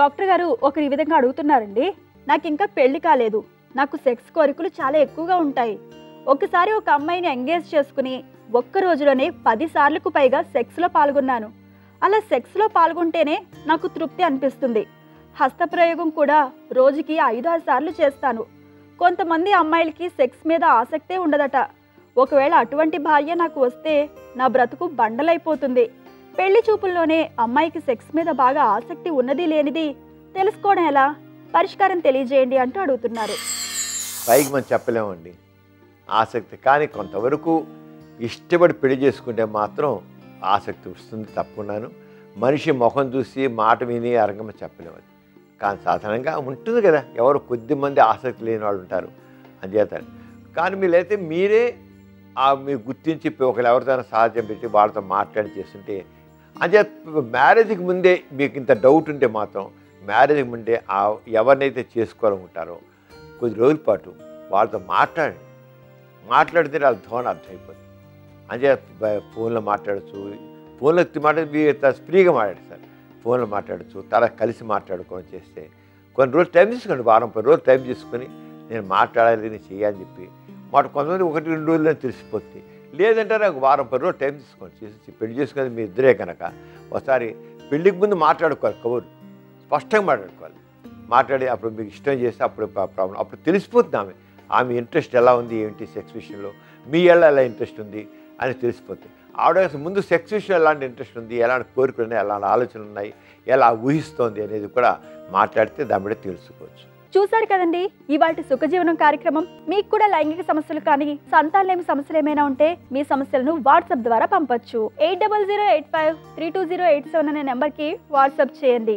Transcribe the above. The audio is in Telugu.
డాక్టర్ గారు ఒకరు ఈ విధంగా అడుగుతున్నారండి. నాకు ఇంకా పెళ్లి కాలేదు, నాకు సెక్స్ కోరికలు చాలా ఎక్కువగా ఉంటాయి. ఒకసారి ఒక అమ్మాయిని ఎంగేజ్ చేసుకుని ఒక్క రోజులోనే 10 సార్లకు పైగా సెక్స్లో పాల్గొన్నాను. అలా సెక్స్లో పాల్గొంటేనే నాకు తృప్తి అనిపిస్తుంది. హస్తప్రయోగం కూడా రోజుకి 5-6 సార్లు చేస్తాను. కొంతమంది అమ్మాయిలకి సెక్స్ మీద ఆసక్తే ఉండదట. ఒకవేళ అటువంటి భార్య నాకు వస్తే నా బ్రతుకు బండలైపోతుంది. పెళ్లి చూపుల్లోనే అమ్మాయికి సెక్స్ మీద బాగా ఆసక్తి ఉన్నది లేనిది తెలుసుకోవడం ఎలా? పరిష్కారం తెలియజేయండి అంటూ అడుగుతున్నారు. పైకి మనం చెప్పలేమండి ఆసక్తి, కానీ కొంతవరకు ఇష్టపడి పెళ్లి చేసుకుంటే మాత్రం ఆసక్తి వస్తుంది తప్పకున్నాను. మనిషి ముఖం చూసి మాట విని అరంగం చెప్పలేము అది, కానీ సాధారణంగా ఉంటుంది కదా, ఎవరు కొద్దిమంది ఆసక్తి లేని వాళ్ళు ఉంటారు అంచేత. కానీ మీరైతే మీరే మీరు గుర్తించి ఒకరు ఎవరితోనైనా సాధ్యం పెట్టి వాళ్ళతో మాట్లాడి చేస్తుంటే అంతే. మ్యారేజ్కి ముందే మీకు ఇంత డౌట్ ఉంటే మాత్రం మ్యారేజ్కి ముందే ఎవరినైతే చేసుకోవాలనుకుంటారో కొద్ది రోజుల పాటు వాళ్ళతో మాట్లాడితే వాళ్ళ ధోరణి అర్థమైపోతుంది. అంతే ఫోన్లో మాట్లాడచ్చు, ఫోన్లో మాట్లాడి ఫ్రీగా మాట్లాడు సార్, ఫోన్లో మాట్లాడచ్చు, తర్వాత కలిసి మాట్లాడుకొని చేస్తే కొన్ని రోజులు టైం తీసుకోండి, వారం 10 రోజులు టైం తీసుకొని నేను మాట్లాడాలి నేను చేయాలని చెప్పి కొంతమంది 1-2 రోజుల్లో తెలిసిపోతుంది. లేదంటే నాకు వారం 10 రోజులు టైం తీసుకోండి చేసి పెళ్లి చేసుకునేది మీ ఇద్దరే కనుక ఒకసారి పెళ్లికి ముందు మాట్లాడుకోవాలి, కబురు స్పష్టంగా మాట్లాడుకోవాలి. మాట్లాడి అప్పుడు మీకు ఇష్టం చేస్తే అప్పుడు ప్రాబ్లం అప్పుడు తెలిసిపోతుంది. ఆమె ఇంట్రెస్ట్ ఎలా ఉంది ఏంటి సెక్స్ విషయంలో, మీ ఎలా ఇంట్రెస్ట్ ఉంది అని తెలిసిపోతుంది. ఆవిడ ముందు సెక్స్ విషయం ఎలాంటి ఇంట్రెస్ట్ ఉంది, ఎలాంటి కోరికలు ఉన్నాయి, ఎలాంటి ఆలోచనలు ఉన్నాయి, ఎలా ఊహిస్తోంది అనేది కూడా మాట్లాడితే దాని మీద తెలుసుకోవచ్చు. చూశారు కదండి ఇవాల్టి సుఖజీవనం కార్యక్రమం. మీకు కూడా లైంగిక సమస్యలు కానీ సంతానలేమి సమస్యలు ఏమైనా ఉంటే మీ సమస్యలను వాట్సాప్ ద్వారా పంపొచ్చు. 8008532087 అనే నెంబర్కి వాట్సాప్ చేయండి.